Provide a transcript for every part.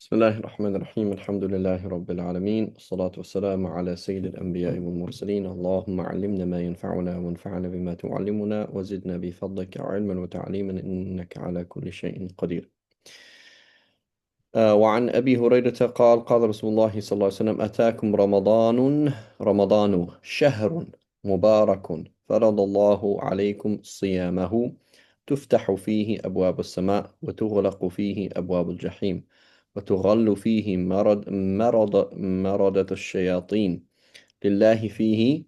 بسم الله الرحمن الرحيم الحمد لله رب العالمين الصلاة والسلام على سيد الأنبياء والمرسلين اللهم علمنا ما ينفعنا وانفعنا بما تعلمنا وزدنا بفضلك علما وتعليما إنك على كل شيء قدير. وعن أبي هريرة قال رسول الله صلى الله عليه وسلم أتاكم رمضان شهر مبارك فرض الله عليكم صيامه تفتح فيه أبواب السماء وتغلق فيه أبواب الجحيم وتغل فيه مردة الشياطين لله فيه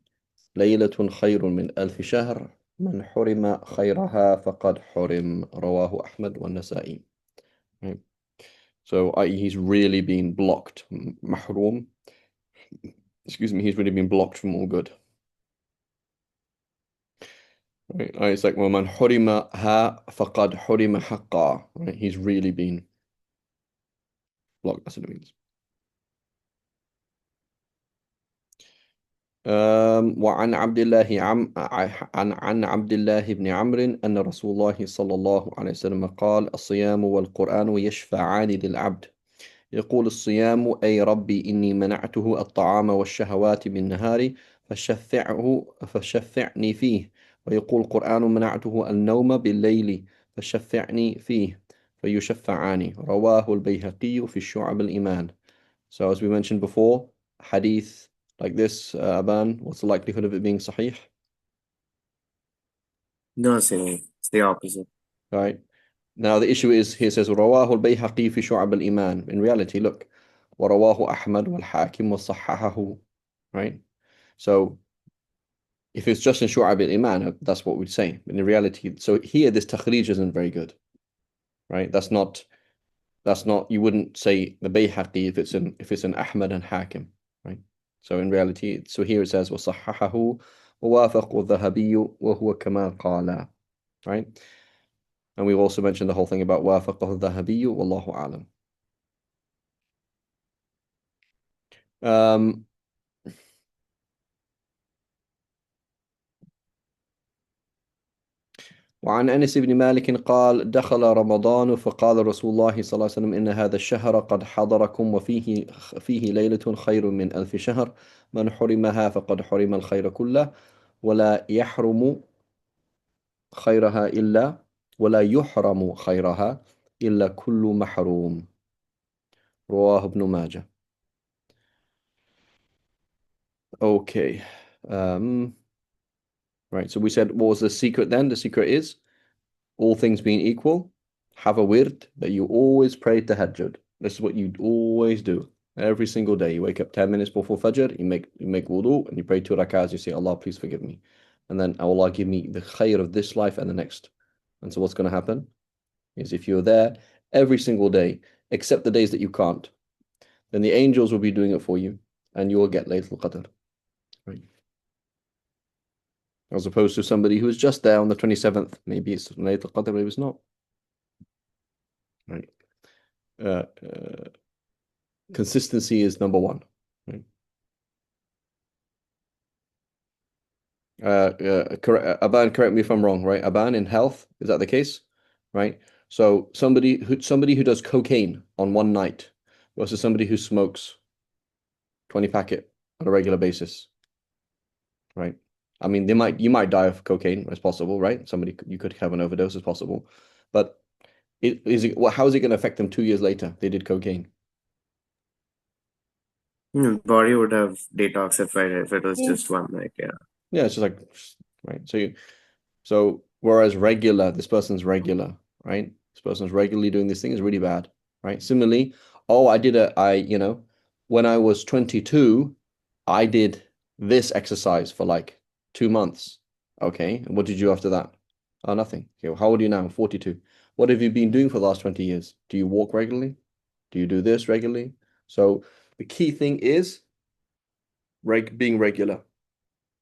ليلة خير من ألف شهر من حرم خيرها فقد حرم رواه أحمد والنسائي. Right. So i.e. he's really been blocked. Mahrum. Excuse me, he's really been blocked from all good. Right. It's like وَمَنْ حُرِمَهَا فَقَدْ حُرِمَ حَقًّا. Right. He's really been blocked. That's what it means. وعن عبد الله عن عبد الله بن عمرو أن رسول الله صلى الله عليه وسلم قال الصيام والقرآن يشفعان للعبد يقول الصيام أي ربي إني منعته الطعام والشهوات بالنهار فشفعني فيه ويقول القرآن منعته النوم بالليل فشفعني فيه فيشفعان رواه البيهقي في الشعب الإيمان. So as we mentioned before, hadith like this, Aban, what's the likelihood of it being sahih? No, it's the opposite. Right. Now the issue is here says رواه البيهقي في شعب الإيمان. In reality, look, ورواه أحمد والحاكم وصححه. Right. So if it's just in Shu'ab al-Iman, that's what we'd say. But in reality, so here this takhrij isn't very good. Right. That's not you wouldn't say the Bayhaqi if it's in Ahmad and Hakim. Right. So in reality, so here it says وصححه ووافق الذهبي وهو كما قال. Right. And we've also mentioned the whole thing about وافقه الذهبي والله أعلم. وعن أنس بن مالك قال دخل رمضان فقال رسول الله صلى الله عليه وسلم إن هذا الشهر قد حضركم وفيه ليلة خير من ألف شهر من حرمها فقد حرم الخير كله ولا يحرم خيرها إلا ولا يحرم خيرها إلا كل محروم رواه ابن ماجه. Okay. Right, so we said what was the secret then? The secret is all things being equal, have a wird that you always pray tahajjud. This is what you always do. Every single day. You wake up 10 minutes before Fajr, you make wudu, and you pray 2 rakahs, you say, Allah, please forgive me. And then Allah give me the khair of this life and the next. And so what's going to happen is if you're there every single day, except the days that you can't, then the angels will be doing it for you, and you will get Laylatul Qadr. Right? As opposed to somebody who is just there on the 27th. Maybe it's Laylatul Qadr, maybe it's not. Right. Consistency is number one. Right? Aban, correct me if I'm wrong, right? Aban, in health, is that the case? Right? So somebody who does cocaine on one night versus somebody who smokes 20 packet on a regular basis. Right? I mean, you might die of cocaine, it's possible, right? You could have an overdose, it's possible. But how is it going to affect them 2 years later? They did cocaine. Body would have detoxified if it was just one night, yeah. Yeah, it's just like, right? So whereas this person's regular, right? This person's regularly doing this thing is really bad, right? Similarly, when I was 22, I did this exercise for like 2 months. Okay, and what did you do after that? Oh, nothing. Okay, well, how old are you now? 42. What have you been doing for the last 20 years? Do you walk regularly? Do you do this regularly? So the key thing is being regular,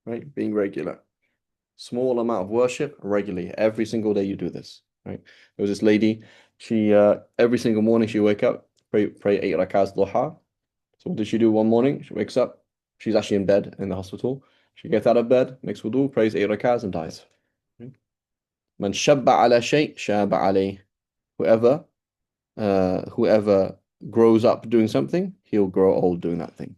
right? Being regular. Small amount of worship regularly. Every single day you do this, right? There was this lady, she every single morning she wake up, pray 8 rakahs duha. So what did she do one morning? She wakes up, she's actually in bed in the hospital. She gets out of bed, makes wudu, prays 8 rakahs and dies. Man shabba ala shay, shaba alayh. Whoever grows up doing something, he'll grow old doing that thing.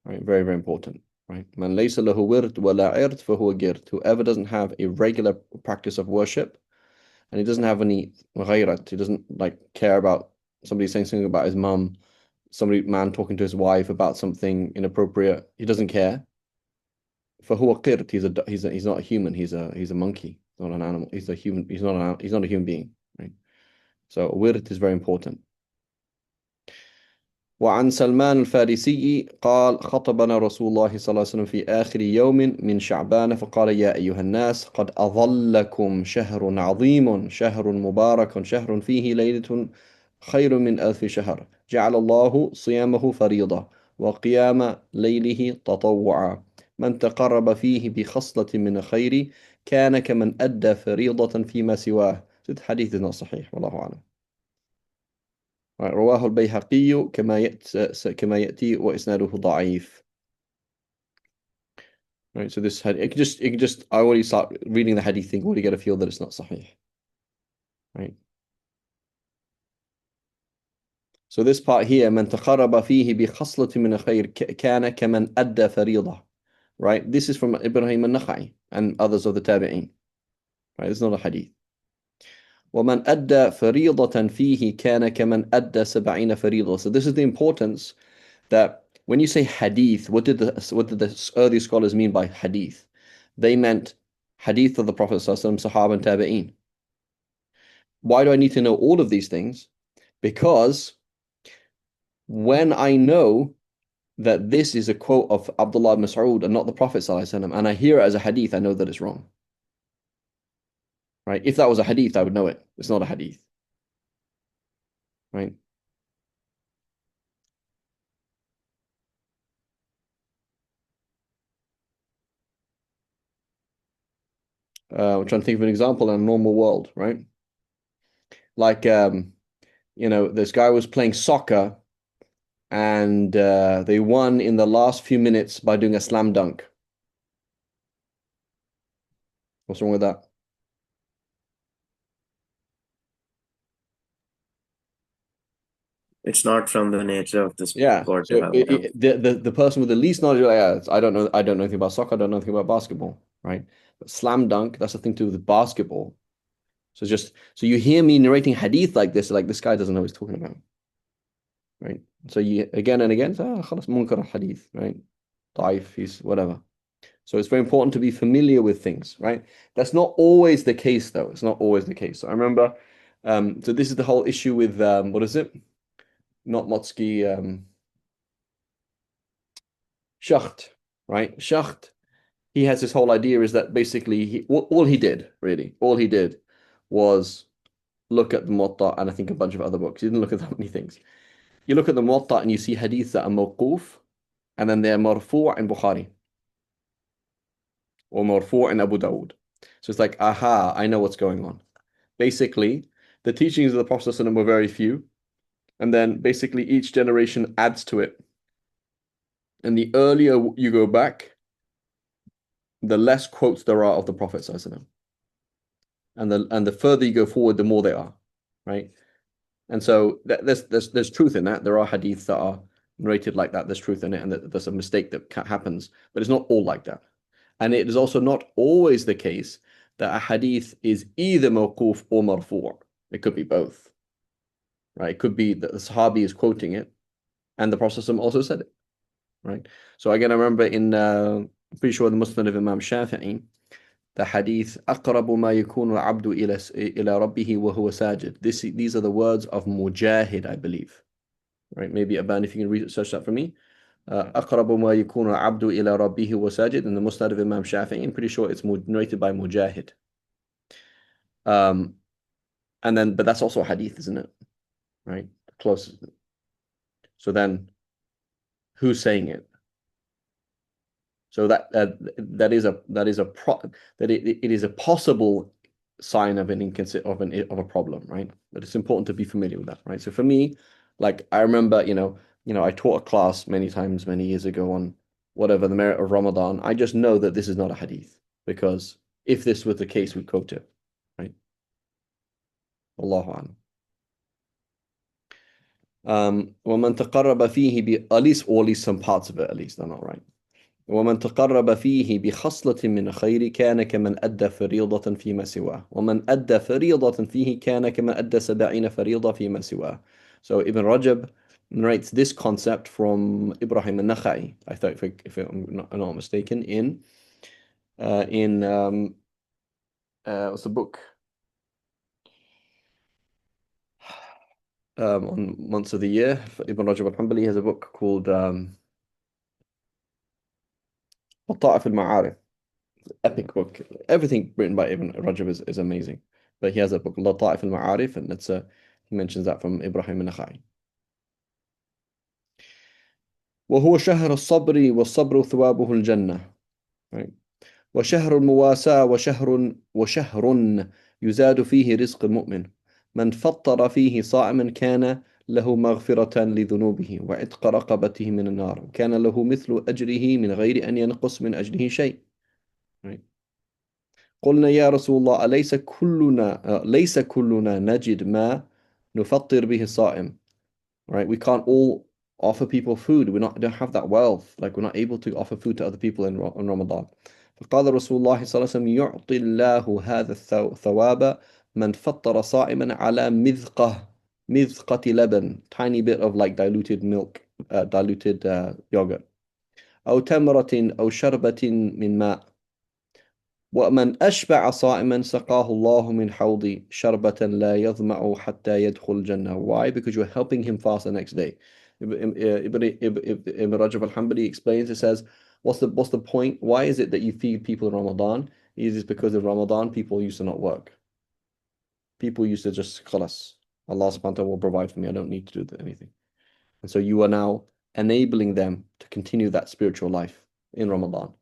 Right? Very, very important. Right? Man laysa lahu wird wa la irt fahuwa girt. Whoever doesn't have a regular practice of worship and he doesn't have any ghayrat, he doesn't like care about somebody saying something about his mum, man talking to his wife about something inappropriate, he doesn't care. Fahuwa qirt, he's not a human, he's a monkey, not an animal. He's a human, he's not a human being. Right? So wird is very important. وعن سلمان الفارسي قال خطبنا رسول الله صلى الله عليه وسلم في آخر يوم من شعبان فقال يا أيها الناس قد أظلكم شهر عظيم شهر مبارك شهر فيه ليلة خير من 1000 شهر جعل الله صيامه فريضة وقيام ليله تطوعا من تقرب فيه بخصلة من الخير كان كمن أدى فريضة فيما سواه. حديث صحيح والله أعلم. رواه البيهقي كما يأتي وإسناده ضعيف. Right, so this hadith, you can just, I already start reading the hadith thing, already get a feel that it's not sahih. Right. So this part here, من تقرب فيه بخصلة من الخير كان كمن أدى فريضة. Right, this is from Ibrahim al-Nakhai and others of the tabi'een. Right, it's not a hadith. ومن أدى فريضة فيه كان كمن أدى 70 فريضة. So this is the importance that when you say hadith, what did the early scholars mean by hadith? They meant hadith of the Prophet ﷺ, Sahaba and Tabi'een. Why do I need to know all of these things? Because when I know that this is a quote of Abdullah ibn Mas'ud and not the Prophet ﷺ, and I hear it as a hadith, I know that it's wrong. Right? If that was a hadith, I would know it. It's not a hadith. Right? I'm trying to think of an example in a normal world, right? Like, this guy was playing soccer and they won in the last few minutes by doing a slam dunk. What's wrong with that? It's not from the nature of the Yeah. sport. So the person with the least knowledge, I don't know anything about soccer, I don't know anything about basketball, right? But slam dunk, that's the thing to do with basketball. So you hear me narrating hadith like this guy doesn't know what he's talking about. Right? So you again and again, خلاص munkar al-hadith, right? Daif, he's whatever. So it's very important to be familiar with things, right? That's not always the case, though. It's not always the case. So I remember, so this is the whole issue with what is it? Not Motsky, Schacht, right? Schacht, he has this whole idea is that basically all he did was look at the Muwatta and I think a bunch of other books. He didn't look at that many things. You look at the Muwatta and you see hadiths that are mawquf and then they're marfu' in Bukhari or marfu' in Abu Dawud. So it's like, aha, I know what's going on. Basically, the teachings of the Prophet ﷺ were very few. And then basically each generation adds to it. And the earlier you go back, the less quotes there are of the Prophet ﷺ. And the further you go forward, the more they are, right? And so there's truth in that. There are hadiths that are narrated like that. There's truth in it, and there's a mistake that happens, but it's not all like that. And it is also not always the case that a hadith is either mawquf or marfu'. It could be both, right? It could be that the Sahabi is quoting it, and the Prophet also said it, right? So again, I remember I'm pretty sure the Muslim of Imam Shafi'i, the hadith أقرب ما يكون العبد إلى ربه وهو ساجد. These are the words of Mujahid, I believe. Right? Maybe Aban, if you can research that for me. أقرب ما يكون العبد إلى ربه وهو ساجد in the Musnad of Imam Shafi'i. I'm pretty sure it's narrated by Mujahid. But that's also a hadith, isn't it? Right? Close. So then, who's saying it? So it is a possible sign of of a problem, right? But it's important to be familiar with that, right? So for me, like I remember, I taught a class many times, many years ago on whatever the merit of Ramadan. I just know that this is not a hadith because if this was the case, we'd quote it, right? Allahu a'lam. ومن تقرب فيه at least, or at least some parts of it, at least, they're not right. ومن تقرب فيه بخصلة من خير كان كمن أدى فريضة فيما سواه ومن أدى فريضة فيه كان كمن أدى 70 فريضة فيما سواه. So Ibn Rajab narrates this concept from Ibrahim al-Nakhai, I thought, if I'm not mistaken, in what's the book? On months of the year. Ibn Rajab al-Hanbali has a book called Lata'if al-Ma'arif. Epic book. Everything written by Ibn Rajab is amazing. But he has a book, Lata'if al-Ma'arif, and he mentions that from Ibrahim al-Nakhai. وهو شهر الصبر والصبر ثوابه الجنة. Right? وشهر المواساة وشهر يزاد فيه رزق المؤمن. من فطر فيه صائما كان له مغفرة لذنوبه وعتق رقبته من النار كان له مثل أجره من غير أن ينقص من أجره شيء. Right? قلنا يا رسول الله ليس كلنا نجد ما نفطر به الصائم. Right? We can't all offer people food. Don't have that wealth. Like we're not able to offer food to other people in Ramadan. فقال رسول الله صلى الله عليه وسلم يعطي الله هذا الثواب من فطر صائما على مذقة لبن, tiny bit of like diluted milk, diluted yogurt, أو تمرة أو شربة من ماء. ومن أشبع صائما سقاه الله من حوض شربة لا يظمأ حتى يدخل الجنة. Why? Because you're helping him fast the next day. Ibn Rajab al-Hanbali explains, it says, what's the point? Why is it that you feed people in Ramadan? It is because in Ramadan people used to not work. People used to just khalas. Allah subhanahu wa ta'ala will provide for me. I don't need to do anything. And so you are now enabling them to continue that spiritual life in Ramadan.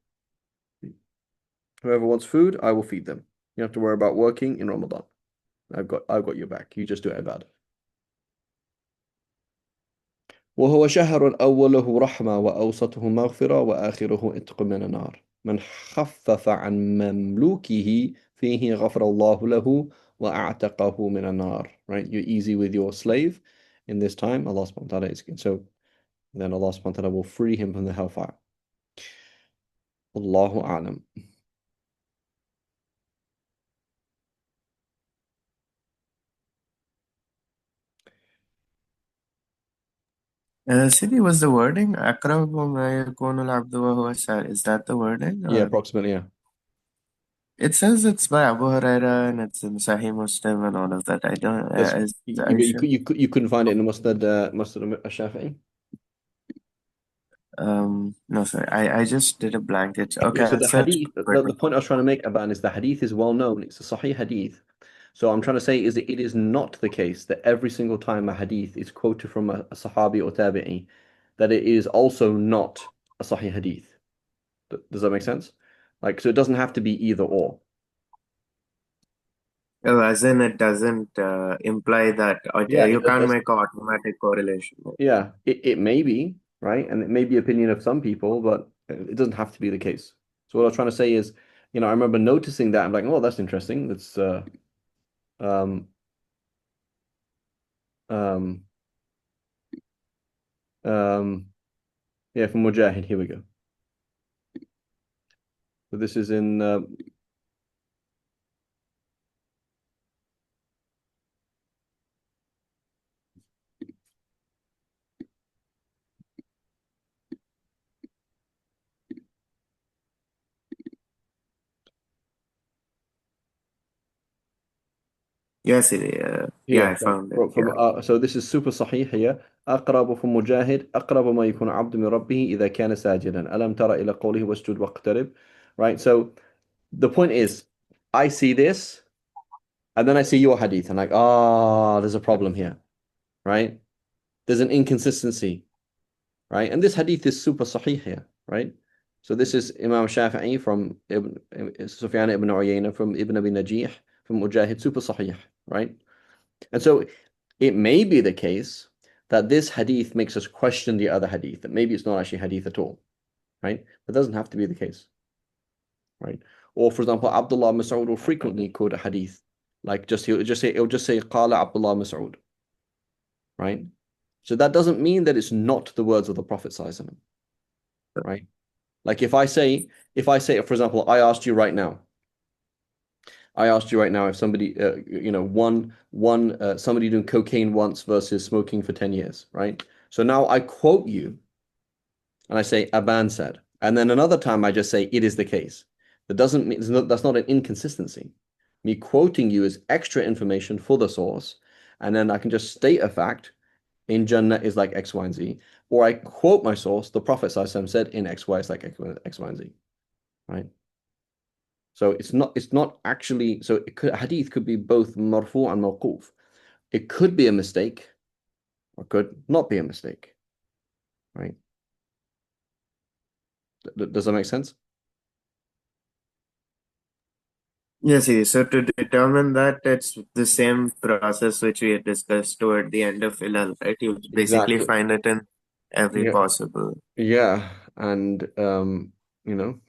Whoever wants food, I will feed them. You don't have to worry about working in Ramadan. I've got your back. You just do ibadah. وهو شهر أوله رحمة وأوسطه مغفرة وآخره إتق من النار. من خفف عن مملوكه فيه غفر الله له وأعتقه من النار. Right? You're easy with your slave in this time. Allah subhanahu wa ta'ala is good. So then Allah subhanahu wa ta'ala will free him from the hellfire. Allahu a'lam. Sidi, was the wording أقرب ما يكون العبد وهو سائل? Is that the wording? Yeah, Or approximately, yeah. it says it's by Abu Huraira and it's in Sahih Muslim and all of that. I don't. Yes, Are you sure? you couldn't find it in the Musnad al-Shafi'i? No, sorry. I just did a blanket. Okay, Okay, so I'll the search hadith, the quickly. point I was trying to make about is the hadith is well known. It's a Sahih hadith. So I'm trying to say is that it is not the case that every single time a hadith is quoted from a Sahabi or Tabi'i, that it is also not a Sahih hadith. Does that make sense? Like, so it doesn't have to be either or. Oh, as in it doesn't imply that Yeah, you it can't does. make an automatic correlation. Yeah, it may be, right? And it may be opinion of some people, but it doesn't have to be the case. So what I was trying to say is, I remember noticing that. I'm like, oh, that's interesting. That's um um yeah, from Mujahid. Here we go. So this is in Yes, yeah, here. I found it. From Yeah. so this is super sahih here. أقرب from Mujahid أقرب ما يكون عبد من ربه إذا كان ساجدا ألم تر إلى قوله واسجد واقترب. Right. So the point is, I see this, and then I see your hadith, and like, there's a problem here, right? There's an inconsistency, right? And this hadith is super sahih here, right? So this is Imam Shafi'i from Sufyan ibn Uyayna, from Ibn Abi Najih, from Mujahid, super sahih, right? And so it may be the case that this hadith makes us question the other hadith, that maybe it's not actually hadith at all, right? But it doesn't have to be the case, right? Or for example, Abdullah Mas'ud will frequently quote a hadith, like he'll just say Qala Abdullah Mas'ud, right? So that doesn't mean that it's not the words of the Prophet ﷺ, right? Like if I say, for example, I asked you right now if somebody, somebody doing cocaine once versus smoking for 10 years, right? So now I quote you and I say, Aban said. And then another time I just say, it is the case. That doesn't mean, that's not an inconsistency. Me quoting you is extra information for the source. And then I can just state a fact in Jannah is like X, Y, and Z. Or I quote my source, the Prophet ﷺ said in X, Y is like X, Y, and Z, right? So it's not actually, so hadith could be both marfu and mawquf. It could be a mistake or could not be a mistake, right? Does that make sense? Yes, yes. So to determine that, it's the same process which we had discussed toward the end of Ilal, right? You basically Exactly. find it in every Yeah. possible. Yeah. And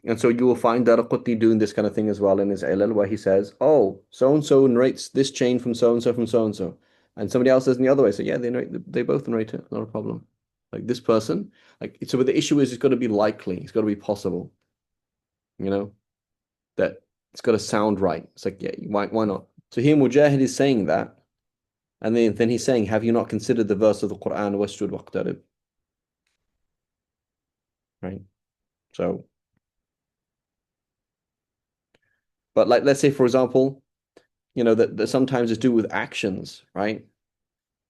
and so you will find Daraqutni doing this kind of thing as well in his ilal where he says, oh, so and so narrates this chain from so and so from so and so. And somebody else says in the other way. So yeah, they both narrate it, not a problem. Like this person, like so but the issue is it's got to be likely, it's got to be possible, you know, that it's got to sound right. It's like, yeah, why not? So here Mujahid is saying that, and then he's saying, have you not considered the verse of the Quran, Wasjud waqtarib, right? So, but like, let's say, for example, that sometimes it's do with actions, right?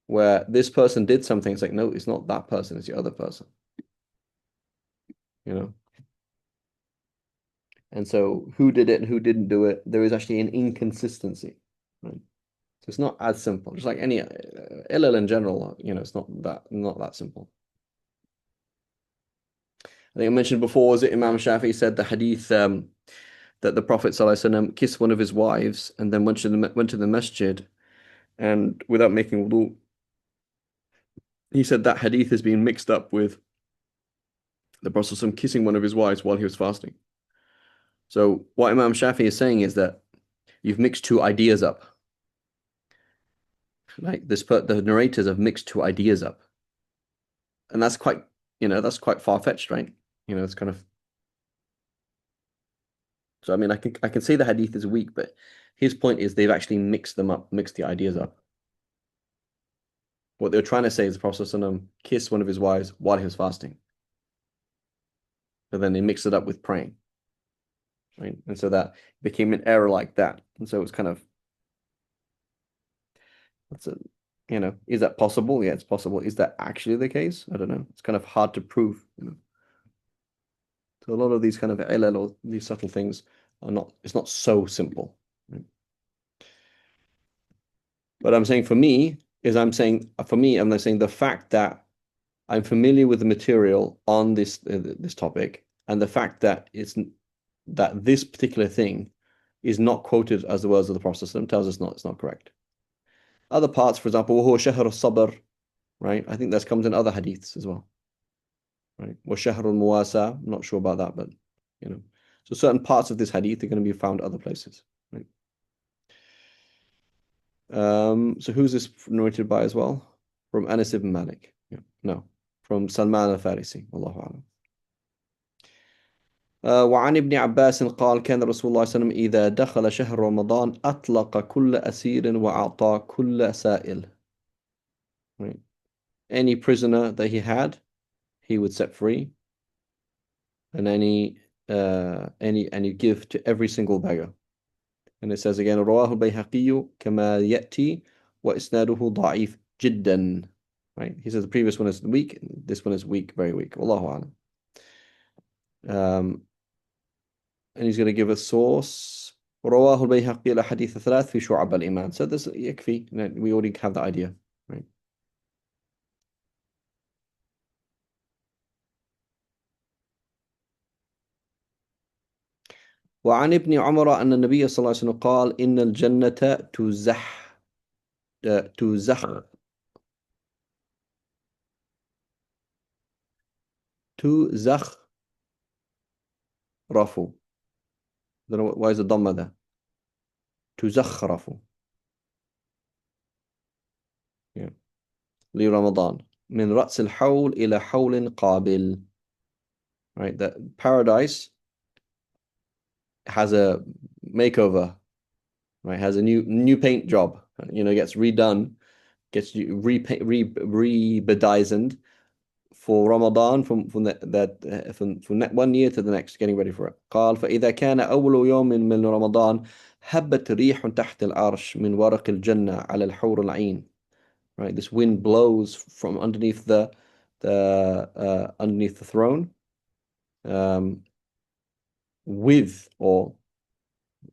Where this person did something, it's like, no, it's not that person, it's the other person, you know? And so who did it and who didn't do it, there is actually an inconsistency, right? So it's not as simple. Just like any ilal in general, it's not that simple. I think I mentioned before, was it Imam Shafi'i said the hadith that the Prophet ﷺ kissed one of his wives and then went to the masjid and without making wudu, he said that hadith has been mixed up with the Prophet ﷺ kissing one of his wives while he was fasting. So what Imam Shafi'i is saying is that you've mixed two ideas up. Like the narrators have mixed two ideas up. And that's quite far-fetched, right? It's kind of so I mean I can say the hadith is weak, but his point is they've actually mixed them up, mixed the ideas up. What they're trying to say is the Prophet ﷺ kissed one of his wives while he was fasting. But then they mixed it up with praying. Right? And so that became an error like that. And so it's kind of that's a is that possible? Yeah, it's possible. Is that actually the case? I don't know. It's kind of hard to prove. So a lot of these kind of ilal or these subtle things it's not so simple. Right? But I'm saying for me I'm saying the fact that I'm familiar with the material on this topic and the fact that this particular thing is not quoted as the words of the Prophet ﷺ tells us it's not correct. Other parts, for example, وهو شهر الصبر, right? I think that's comes in other hadiths as well, right? وشهر المواساة, I'm not sure about that, but so certain parts of this hadith are going to be found other places, right? So who's this narrated by as well? From Anas ibn Malik. Yeah. No, from Salman al-Farisi. Wallahu a'lam. وعن ابن عباس قال كان رسول الله صلى الله عليه وسلم إذا دخل شهر رمضان أطلق كل أسير وأعطى كل سائل. Right. Any prisoner that he had, he would set free, and any give to every single beggar. And it says again, رواه البيهقي كما يأتي وإسناده ضعيف جدا. Right. He says the previous one is weak, this one is weak, very weak. Wallahu a'lam. And he's going to give a source. رواه البيهقي الأحاديث الثلاث في شعب الإيمان. So this يكفي. We already have the idea, right? وعن ابن عمر أن النبي صلى الله عليه وسلم قال إن الجنة تزخ تزخرف. Don't know why is the dhamma there? تزخرف. Yeah. لرمضان. من رأس الحول إلى حول قابل. Right, that paradise has a makeover, right? Has a new paint job. Gets redone, gets repaint, rebedizened for Ramadan from that 1 year to the next, getting ready for it. قال فإذا كان أول يوم من رمضان هبت ريح تحت العرش من ورق الجنة على الحور العين. Right, this wind blows from underneath underneath the throne, um, with or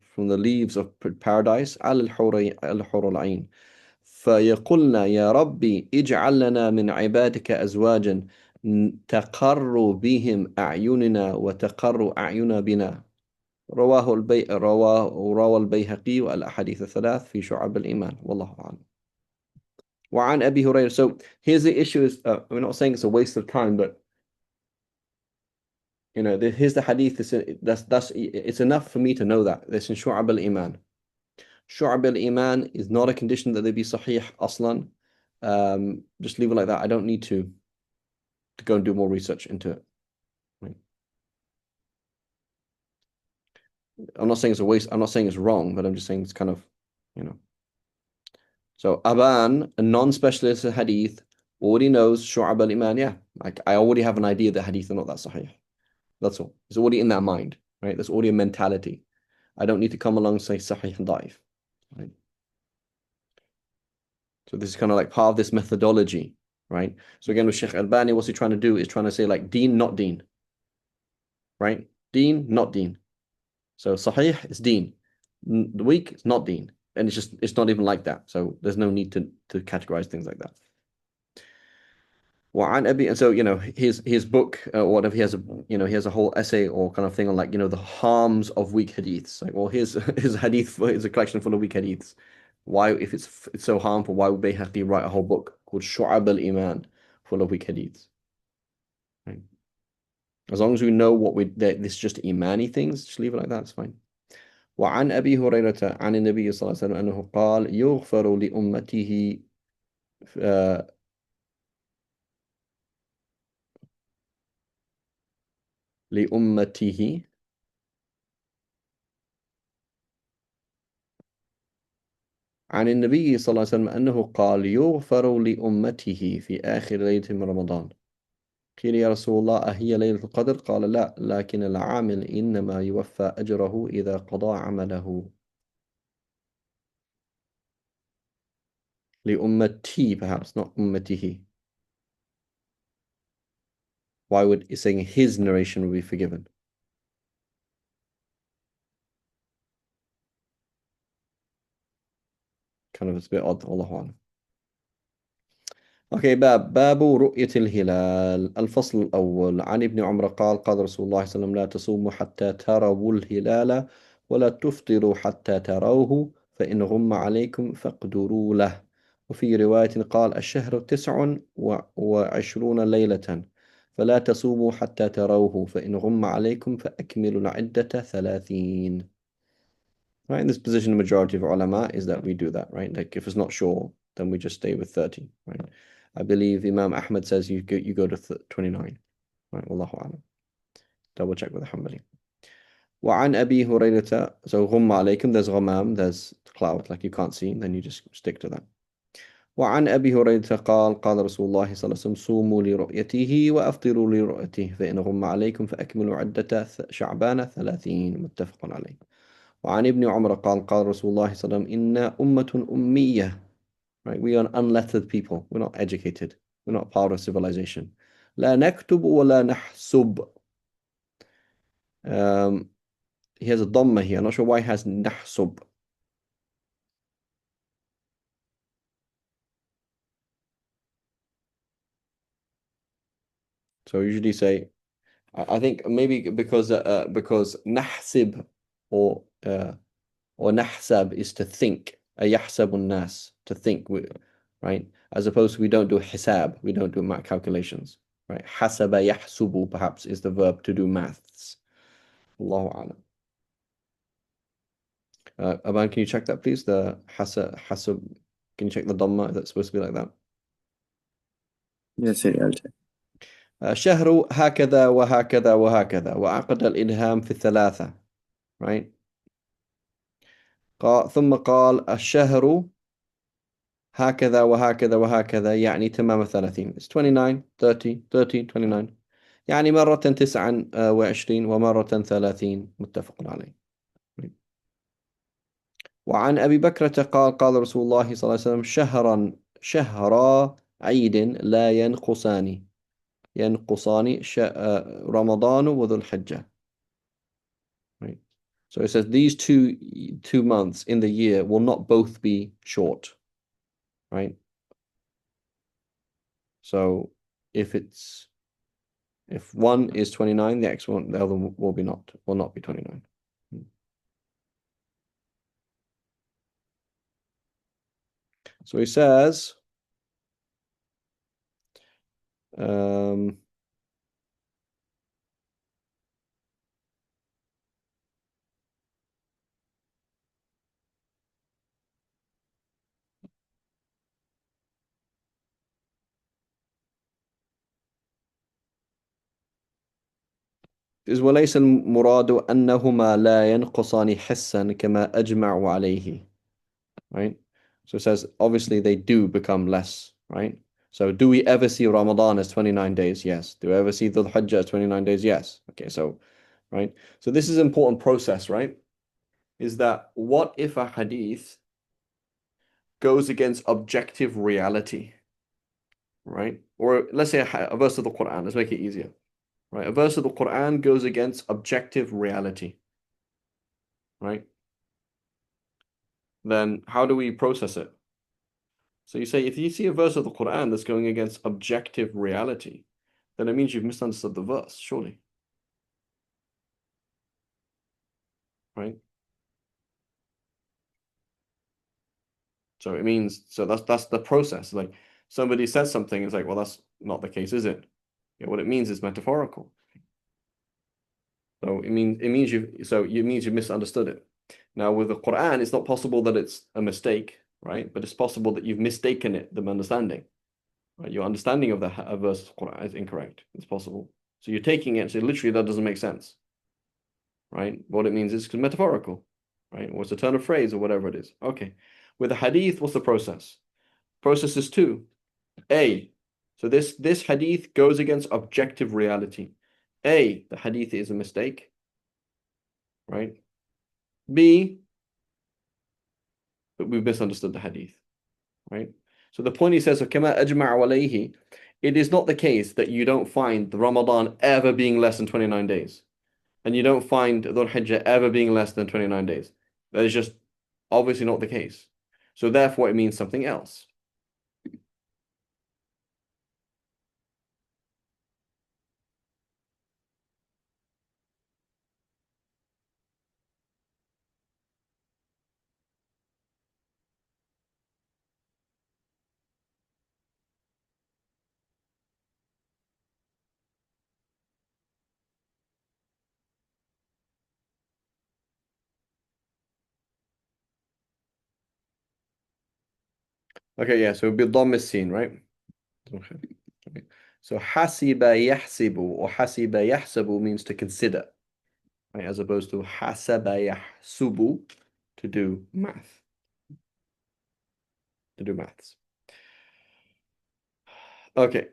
from the leaves of paradise على الحور العين. فيقولنا يا ربي اجعل لنا من عبادك أزواجا تقر بهم أعيننا وتقر أعين بنا. روى البيهقي والأحاديث الثلاث في شعب الإيمان والله أعلم. وعن أبي هريرة. So here's the issue is, we're not saying it's a waste of time, but here's the hadith. It's enough for me to know that this in Shu'ab al-Iman. Shu'ab al-Iman is not a condition that they be sahih aslan. Just leave it like that. I don't need to go and do more research into it. Right. I'm not saying it's a waste. I'm not saying it's wrong, but I'm just saying it's kind of, you know. So Aban, a non-specialist in hadith, already knows Shu'ab al-Iman. Yeah, like I already have an idea that hadith are not that sahih. That's all. It's already in their mind, right? That's already a mentality. I don't need to come along and say sahih and da'if. Right? So this is kind of like part of this methodology, right? So again, with Shaykh al-Albani, what's he trying to do is trying to say like deen, not deen, right? Deen, not deen. So sahih is deen. The weak is not deen. And it's not even like that. So there's no need to categorize things like that. وعن أبي, and so his book or whatever, he has a whole essay or kind of thing on like the harms of weak hadiths. Like, well, here's his hadith is a collection full of weak hadiths. Why, if it's so harmful, why would Bayhaqi write a whole book called Shu'ab al-Iman full of weak hadiths? Right? As long as we know this is just imani things, just leave it like that. It's fine. وعن أبي هريرة عن النبي صلى الله عليه وسلم أنه قال يغفر لأمته لأمته عن النبي صلى الله عليه وسلم أنه قال يغفر لأمته في آخر ليلة من رمضان. قيل يا رسول الله أهي ليلة القدر؟ قال لا، لكن العامل إنما يوفى أجره إذا قضى عمله. لأمتي, perhaps, not أمته. Why would he saying his narration will be forgiven? Kind of, it's a bit odd. Allahu Alam. اوكي، باب رؤية الهلال. الفصل الأول. عن ابن عمر قال قال رسول الله صلى الله عليه وسلم لا تصوموا حتى تروا الهلال ولا تفطروا حتى تروه فإن غم عليكم فاقدروا له. وفي رواية قال الشهر 29 ليلة فلا تصوموا حتى تروه فإن غم عليكم فأكملوا العدة 30. Right, in this position, the majority of ulama is that we do that, right? Like if it's not sure, then we just stay with 30, right? I believe Imam Ahmad says you go to 29, right? Wallahu a'lam. Double check with the Hanbali. وعن أبي هريرة, so غم عليكم, there's غمام, there's cloud, like you can't see, then you just stick to that. وعن أبي هريرة قال قال رسول الله صلى الله عليه وسلم صوموا لرؤيته وأفطروا لرؤيته فإن غم عليكم فأكملوا عدة شعبان 30 متفق عليه. وعن ابن عمر قال قال رسول الله صلى الله عليه وسلم إنا أمة أمية. Right, we are unlettered people. We're not educated. We're not part of civilization. لا نكتب ولا نحسب. He has a dhamma here. I'm not sure why he has نحسب. So usually say, I think maybe because نحسب or نحسب is to think. يحسب الناس, to think, right? As opposed to we don't do hisab, we don't do math calculations, right? حسب يحسب perhaps is the verb to do maths. Allahu a'lam. Aban, can you check that please? The hasab, can you check the dhamma? Is that supposed to be like that? Yes, I'll check. شهر هكذا وهكذا وهكذا وعقد الإلهام في الثلاثة. Right. ثم قال الشهر هكذا وهكذا وهكذا يعني تمام 30. It's 29 30 30 29. يعني مرة 29 ومرة 30 متفق عليه. وعن أبي بكرة قال قال رسول الله صلى الله عليه وسلم شهرا عيد لا ينقصان رمضان وذو الحجة. Right. So it says these two months in the year will not both be short. Right. So if one is 29, the other will not be 29. So he says, um, وليس المراد أنهما لا ينقصان حسا كما أجمعوا عليه. Right? So it says, obviously they do become less, right? So do we ever see Ramadan as 29 days? Yes. Do we ever see Dhul Hajjah as 29 days? Yes. Okay, so, right? So this is an important process, right? Is that what if a hadith goes against objective reality, right? Or let's say a verse of the Quran, let's make it easier, right? A verse of the Quran goes against objective reality, right? Then how do we process it? So you say, if you see a verse of the Quran that's going against objective reality, then it means you've misunderstood the verse, surely. Right? So it means, so that's the process. Like somebody says something, it's like, well, that's not the case, is it? Yeah, what it means is metaphorical. So it means you've misunderstood it. Now with the Quran, it's not possible that it's a mistake, right? But it's possible that you've mistaken it, the understanding. Right? Your understanding of the verse of the Quran is incorrect. It's possible. So you're taking it, so literally that doesn't make sense. Right? What it means is metaphorical, right? Or it's a turn of phrase or whatever it is. Okay. With the hadith, what's the process? Process is two. A, so this hadith goes against objective reality. A, the hadith is a mistake, right? B, but we've misunderstood the hadith, right? So the point he says, كما أجمع عليه, it is not the case that you don't find the Ramadan ever being less than 29 days. And you don't find Dhul Hijjah ever being less than 29 days. That is just obviously not the case. So therefore it means something else. Okay, yeah, so it'd be Dhamm as-Sin, right? Okay. Okay. So hasiba yahsibu or hasiba yahsabu means to consider, right? As opposed to hasaba yahsubu to do math, to do maths. Okay.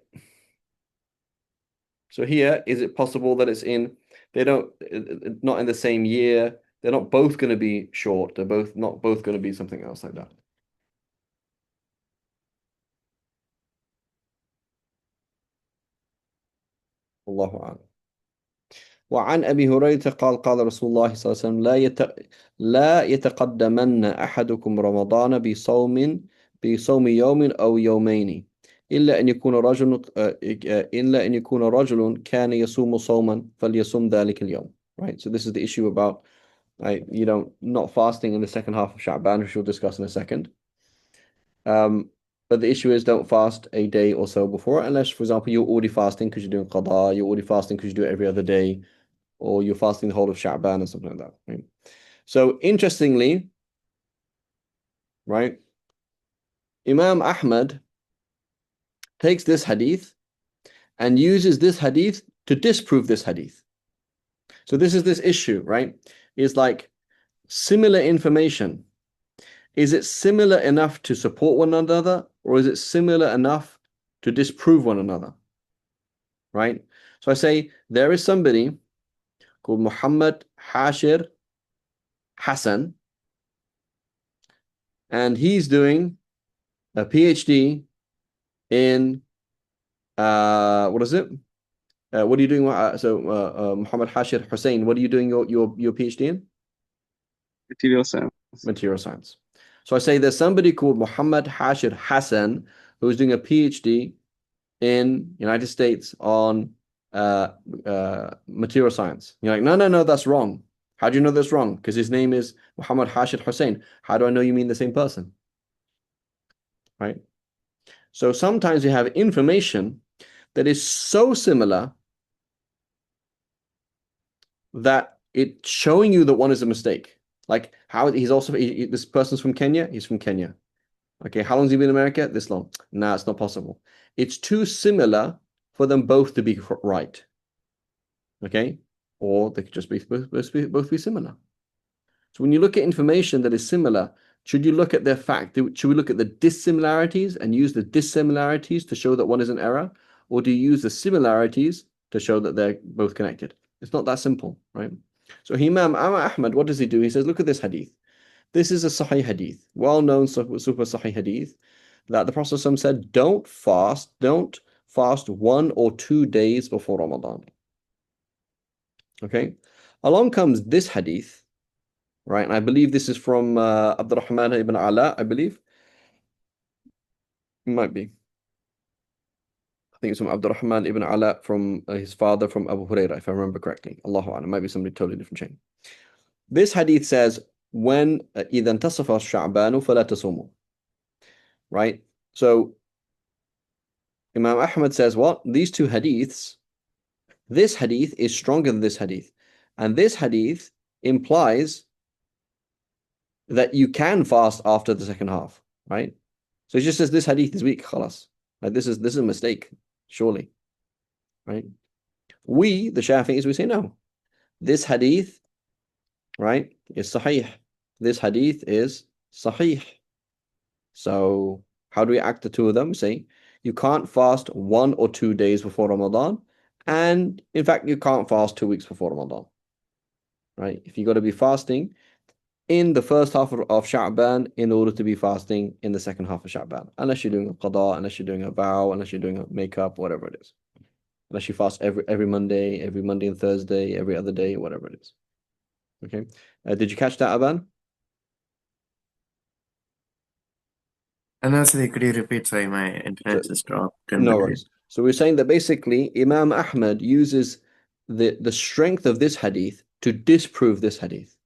So here, is it possible that they don't, not in the same year, they're not both going to be short, they're not both going to be something else like that. Allahu a'lam. وعن أبي هريرة قال قال رسول الله صلى الله عليه وسلم لا يتقدمن أحدكم رمضان بصوم يوم أو يومين إلا أن يكون رجل كان يصوم صوما فليصوم ذلك اليوم. Right, so this is the issue about not fasting in the second half of Sha'ban, which we'll discuss in a second. But the issue is don't fast a day or so before, unless, for example, you're already fasting because you're doing qada, you're already fasting because you do it every other day, or you're fasting the whole of Sha'ban or something like that. Right? So interestingly, right, Imam Ahmad takes this hadith and uses this hadith to disprove this hadith. So this is this issue, right? Is like similar information. Is it similar enough to support one another, or is it similar enough to disprove one another? Right? So I say there is somebody called Muhammad Hashir Hassan, and he's doing a PhD in what is it? What are you doing? Muhammad Hashir Hussein, what are you doing your PhD in? Material science. Material science. So I say there's somebody called Muhammad Hashir Hassan who's doing a PhD in United States on material science. You're like, no, that's wrong. How do you know that's wrong? Because his name is Muhammad Hashir Hussein. How do I know you mean the same person? Right? So sometimes we have information that is so similar that it's showing you that one is a mistake. Like how he's also this person's from Kenya. He's from Kenya. Okay, how long has he been in America? This long. Nah, it's not possible. It's too similar for them both to be right. Okay, or they could just be both be similar. So when you look at information that is similar, should you look at their fact? Should we look at the dissimilarities and use the dissimilarities to show that one is an error, or do you use the similarities to show that they're both connected? It's not that simple, right? So Imam Ahmad, what does he do? He says, look at this hadith. This is a Sahih hadith, well-known super Sahih hadith, that the Prophet said, don't fast 1 or 2 days before Ramadan. Okay, along comes this hadith, right? And I believe this is from Abdurrahman ibn Ala, I believe. It might be. I think it's from Abdurrahman ibn Ala from his father from Abu Hurairah, if I remember correctly. Allahu A'lam. It might be somebody totally different chain. This hadith says, when إِذَا انْتَصَفَ الشَّعْبَانُ فَلَا تَصُومُوا. Right? So Imam Ahmad says what? These two hadiths, this hadith is stronger than this hadith. And this hadith implies that you can fast after the second half, right? So it just says this hadith is weak, khalas. Like this is a mistake, surely. Right? We, the Shafi'is, we say no. This hadith, right, is sahih. This hadith is sahih. So how do we act the two of them? Say you can't fast 1 or 2 days before Ramadan, and in fact you can't fast 2 weeks before Ramadan. Right? If you got to be fasting in the first half of Sha'ban in order to be fasting in the second half of Sha'ban, unless you're doing a qada, unless you're doing a vow, unless you're doing a makeup, whatever it is. Unless you fast every Monday and Thursday, every other day, whatever it is. Okay. Did you catch that, Aban? And also, could you repeat? Sorry, my internet just dropped in No between. worries. So we're saying that basically Imam Ahmad uses the strength of this hadith to disprove this hadith.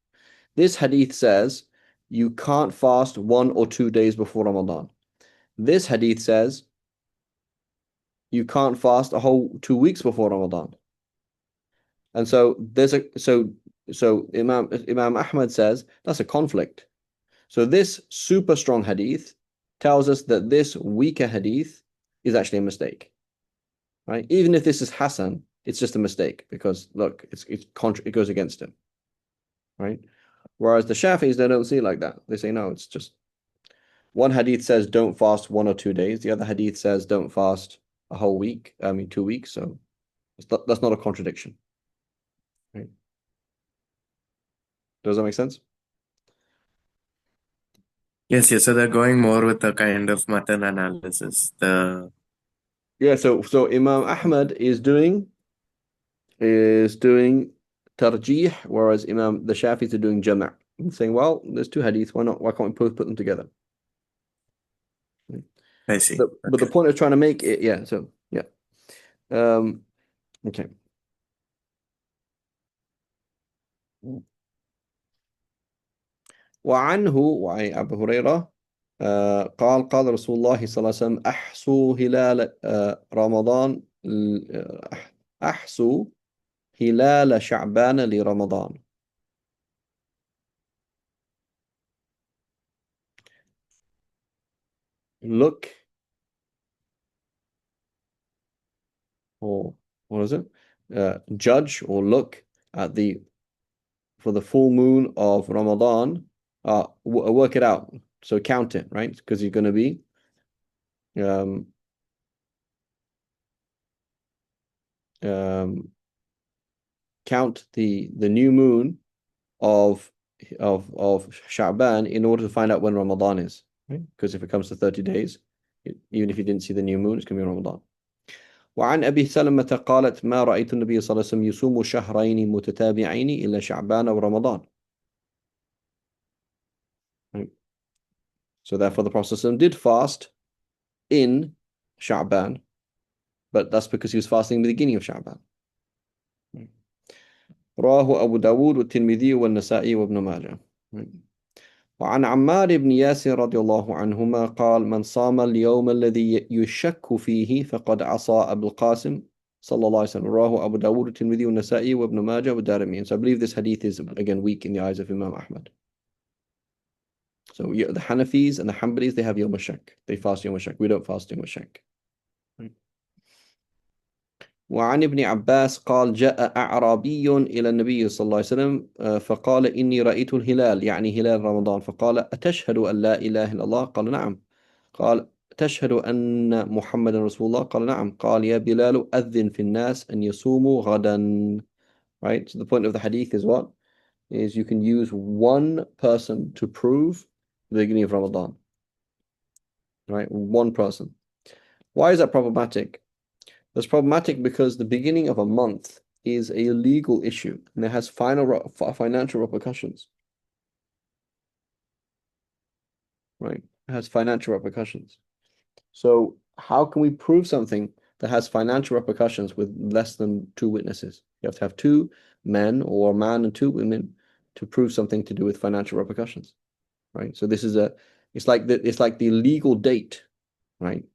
This hadith says you can't fast 1 or 2 days before Ramadan. This hadith says you can't fast a whole 2 weeks before Ramadan. And so there's Imam Ahmad says that's a conflict. So this super strong hadith tells us that this weaker hadith is actually a mistake. Right? Even if this is Hassan, it's just a mistake because look, it goes against him. Right? Whereas the Shafi'is, they don't see it like that. They say no, it's just one hadith says don't fast 1 or 2 days. The other hadith says don't fast a whole week. 2 weeks. So that's not a contradiction. Right? Does that make sense? Yes, yes. So they're going more with the kind of matan analysis. Yeah. So Imam Ahmad is doing tarjih, whereas the Shafis are doing jama'. And saying, well, there's two hadiths. Why not? Why can't we both put them together? I see. But the point of trying to make it, yeah. So yeah. Okay. وعن أبي هريرة قال رسول الله صلى الله عليه وسلم أحسوا هلال رمضان أحسوا هلال شعبان لرمضان. Look or what is it? Judge or look at for the full moon of Ramadan, work it out. So count it, right? Because you're going to be um, count the new moon of Sha'ban in order to find out when Ramadan is, right? Because if it comes to 30 days, even if you didn't see the new moon, it's going to be Ramadan. وعن أبي سلمة قالت ما رأيت النبي صلى الله عليه وسلم يصوم شهرين متتابعين إلا شعبان ورمضان. Right? So therefore the Prophet ﷺ did fast in Sha'ban, but that's because he was fasting in the beginning of Sha'ban. Right? رواه أبو داود والترمذي والنسائي وابن ماجه. Right? وعن عمار بن ياسر رضي الله عنهما قال من صام اليوم الذي يشك فيه فقد عصى أبو القاسم صلى الله عليه وسلم. رواه أبو داود والترمذي والنسائي وابن ماجه والدارمي. So I believe this hadith is again weak in the eyes of Imam Ahmad. So the Hanafis and the Hanbalis, they have Yom Shak. They fast Yom Shak. We don't fast Yom Shak. وعن ابن عباس قال جاء أعرابي إلى النبي صلى الله عليه وسلم فقال إني رأيت الهلال يعني هلال رمضان فقال أتشهد أن لا إله إلا الله قال نعم قال تشهد أن محمد رسول الله قال نعم قال يا بلال أذن في الناس أن يصوموا غدا. Right, so the point of the hadith is what? Is you can use one person to prove the beginning of Ramadan. Right, one person. Why is that problematic? That's problematic because the beginning of a month is a legal issue and it has financial repercussions. Right? It has financial repercussions. So how can we prove something that has financial repercussions with less than two witnesses? You have to have two men or a man and two women to prove something to do with financial repercussions. Right? So this is it's like the legal date, right?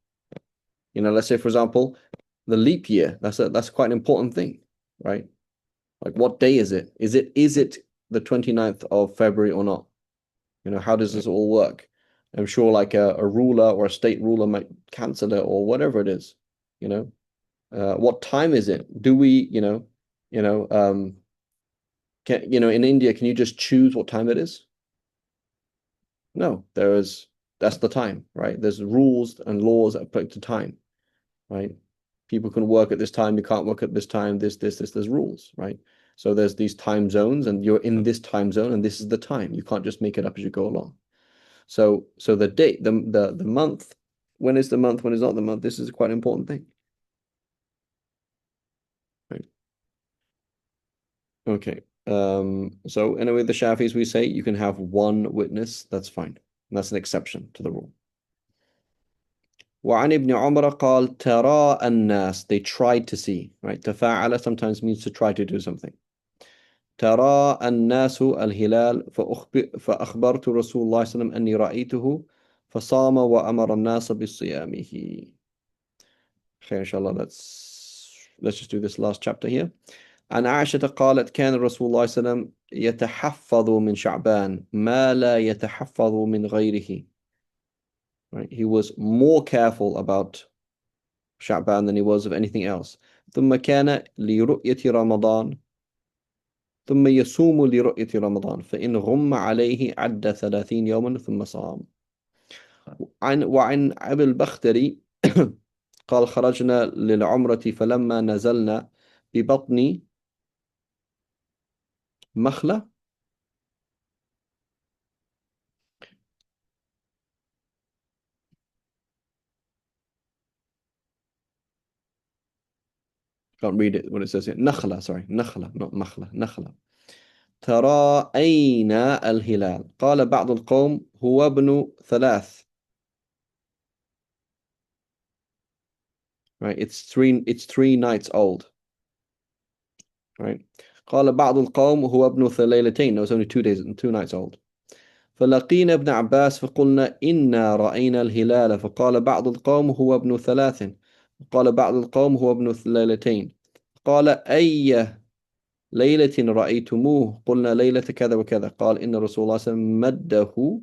You know, let's say for example, the leap year, that's quite an important thing, right? Like what day is it? Is it the 29th of February or not? You know, how does this all work? I'm sure like a ruler or a state ruler might cancel it or whatever it is, you know. What time is it? Do we, in India, can you just choose what time it is? No, that's the time, right? There's rules and laws that apply to time, right? People can work at this time, you can't work at this time, there's rules, right? So there's these time zones and you're in this time zone and this is the time. You can't just make it up as you go along. So the date, the month, when is the month, when is not the month, this is quite an important thing. Right. Okay. So anyway, the Shafis, we say you can have one witness, that's fine. And that's an exception to the rule. وعن ابن عمر قال ترى الناس, they tried to see, right? تفاعل sometimes means to try to do something. ترى الناس الهلال فأخبرت رسول الله صلى الله عليه وسلم أني رأيته فصام وأمر الناس بصيامه. خير إن شاء الله. Let's just do this last chapter here. عن عائشة قالت كان رسول الله صلى الله عليه وسلم يتحفظ من شعبان ما لا يتحفظ من غيره. Right? He was more careful about Sha'ban than he was of anything else. ثم كان لرؤية رمضان ثم يصوم لرؤية رمضان فإن غم عليه عد 30 يوما ثم صام. وعن أبي البختري قال خرجنا للعمرة فلما نزلنا ببطن مخلة can't read it what it says here. نخلة, sorry, نخلة, not مخلة, نخلة. ترى أين الهلال قال بعض القوم هو ابن 3. Right, it's three nights old. Right. قال بعض القوم هو ابن 3. No, it's only 2 days and 2 nights old. فلقينا ابن عباس فقلنا إنا رأينا الهلال فقال بعض القوم هو ابن 3 قال بعض القوم هو ابن 2 قال أي ليلة رأيتموه قلنا ليلة كذا وكذا قال إن رسول الله صلى الله عليه وسلم مده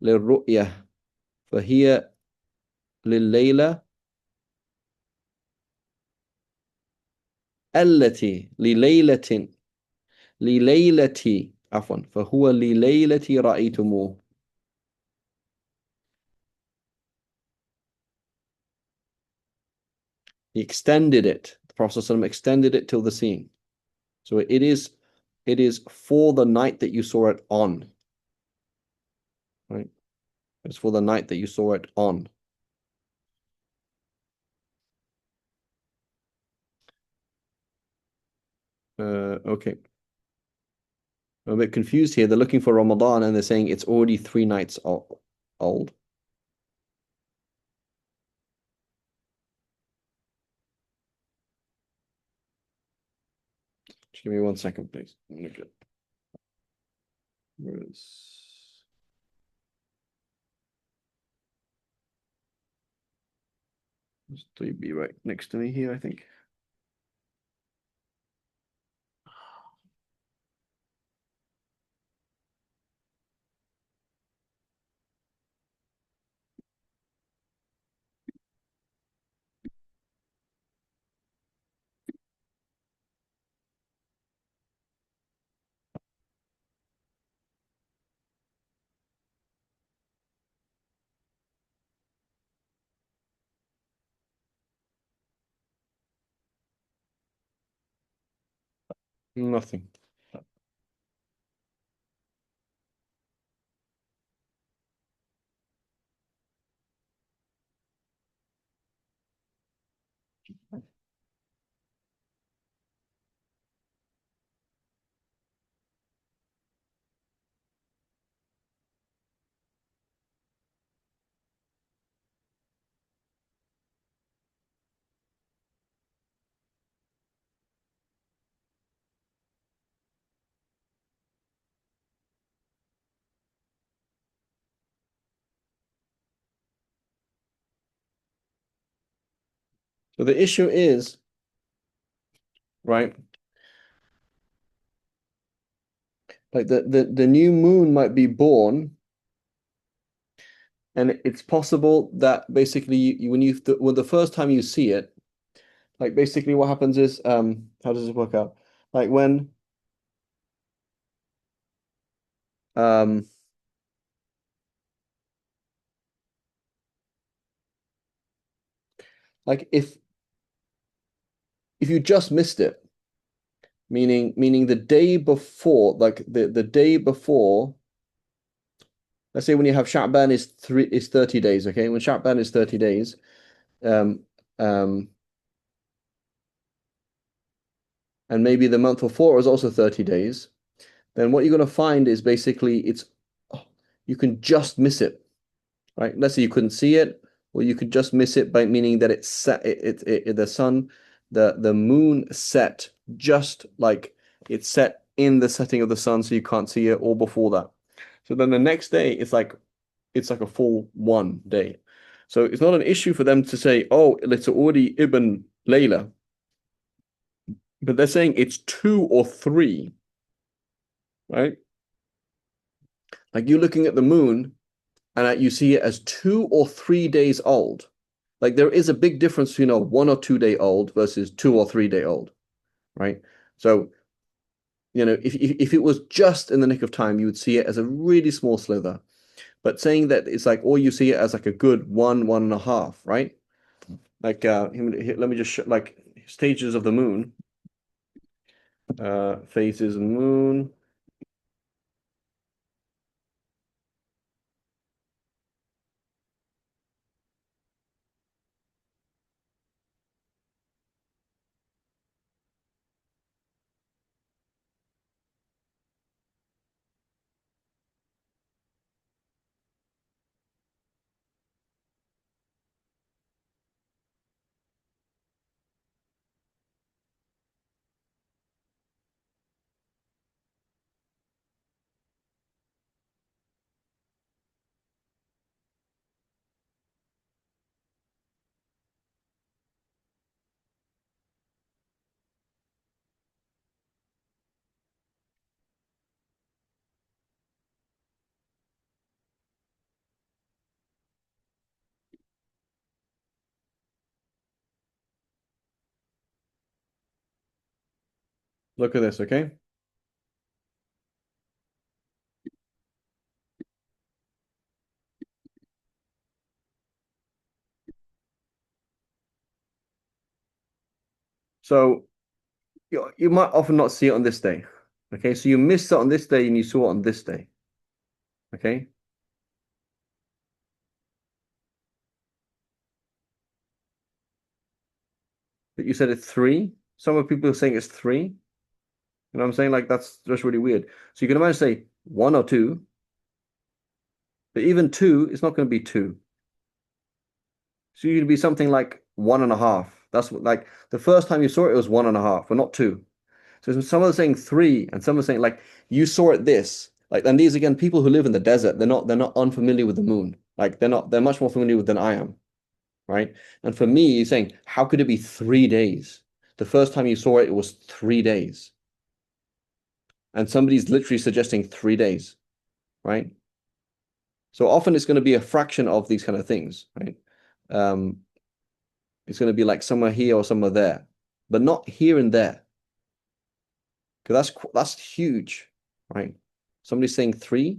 للرؤية فهي لليلة التي لليلة عفوا فهو لليلة رأيتموه. He extended it. The Prophet ﷺ extended it till the seeing. So it is for the night that you saw it on. Right? It's for the night that you saw it on. Okay. I'm a bit confused here. They're looking for Ramadan and they're saying it's already 3 nights old. Just give me 1 second, please. There's 3B right next to me here, I think. Nothing. So the issue is, right, like the new moon might be born, and it's possible that basically when the first time you see it, like basically what happens is, how does it work out? Like when um like if you just missed it, meaning the day before, like the day before, let's say when you have Sha'ban is 30 days, okay? When Sha'ban is 30 days, um um and maybe the month before is also 30 days, then what you're going to find is basically you can just miss it, right? Let's say you couldn't see it, or you could just miss it by meaning that it's set, the moon set just like it's set in the setting of the sun, so you can't see it, or before that. So then the next day, it's like a full 1 day. So it's not an issue for them to say, oh, it's already Ibn Layla, but they're saying it's 2 or 3, right? Like you're looking at the moon and you see it as 2 or 3 days old. Like there is a big difference between a 1 or 2 day old versus 2 or 3 day old, right? So, if it was just in the nick of time, you would see it as a really small slither. But saying that it's like, or you see it as like a good 1, 1.5, right? Like, let me just show, like stages of the moon, phases of the moon. Look at this, okay? So you might often not see it on this day. Okay, so you missed it on this day and you saw it on this day. Okay. But you said it's three. Some of people are saying it's three. You know what I'm saying? Like that's just really weird. So you can imagine say one or two, but even two, it's not going to be two. So you'd be something like one and a half. That's what, like the first time you saw it, it was one and a half, but not two. So some are saying three, and some are saying like you saw it this. Like, and these again, people who live in the desert, they're not unfamiliar with the moon. Like they're much more familiar with than I am, right? And for me, he's saying, how could it be 3 days? The first time you saw it, it was 3 days. And somebody's literally suggesting 3 days, right? So often it's going to be a fraction of these kind of things, right? Um, it's going to be like somewhere here or somewhere there, but not here and there. Because that's huge, right? Somebody's saying three.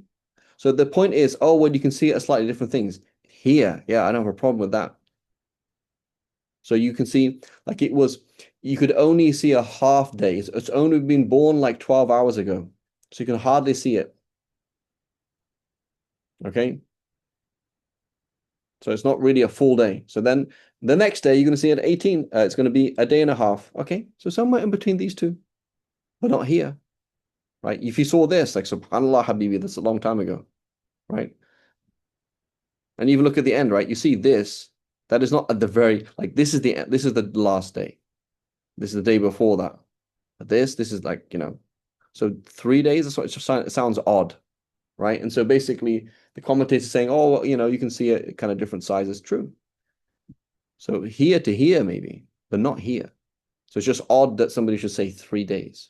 So the point is, oh, well, you can see it as slightly different things. Here, yeah, I don't have a problem with that. So you can see, like you could only see a half day. It's only been born like 12 hours ago. So you can hardly see it. Okay. So it's not really a full day. So then the next day, you're going to see it at 18. It's going to be a day and a half. Okay. So somewhere in between these two, but not here, right? If you saw this, like, subhanAllah, Habibi, that's a long time ago, right? And even look at the end, right? You see this, that is not at the very, like, this is the last day. This is the day before that. This is like, so 3 days, that's what it sounds odd, right? And so basically the commentator is saying, oh, well, you can see it kind of different sizes. True. So here to here, maybe, but not here. So it's just odd that somebody should say 3 days.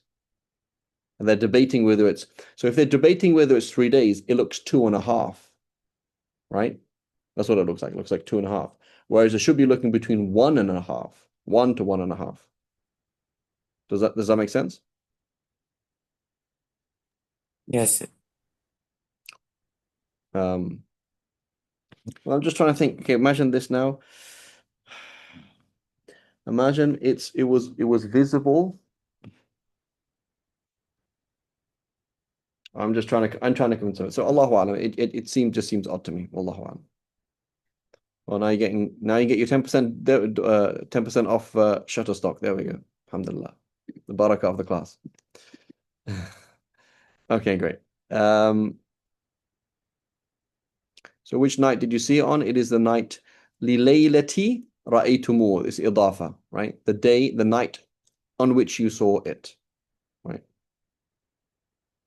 And they're debating whether so if they're debating whether it's 3 days, it looks 2.5, right? That's what it looks like. It looks like 2.5. Whereas it should be looking between 1.5, 1 to 1.5. Does that make sense? Yes, sir. Well, I'm just trying to think. Okay, imagine this now. Imagine it was visible. I'm trying to convince it. So Allahu Alam, it seems odd to me. Allahu Alam. Well, now you get your 10% off Shutterstock. There we go. Alhamdulillah. The barakah of the class. Okay, great. So which night did you see it on? It is the night Lilaylati Ra'aytumu. It's idafa, right? The night on which you saw it, right?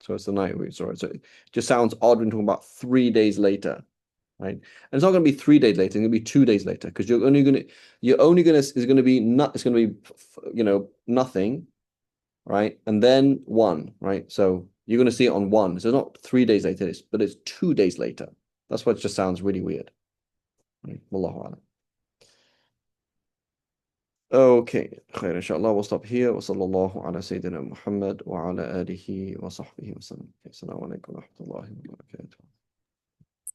So it's the night we saw it. So it just sounds odd when talking about 3 days later, right? And it's not going to be 3 days later. It's going to be 2 days later because it's going to be nothing, right? And then one, right? So you're going to see it on one. So it's not 3 days later, but it's 2 days later. That's what just sounds really weird. Right? Wallahu a'lam. Okay, خير إن شاء الله. We'll stop here. وصلى الله على سيدنا محمد وعلى آله وصحبه وسلم. Assalamu alaikum wa rahmatullahi wa barakatuh.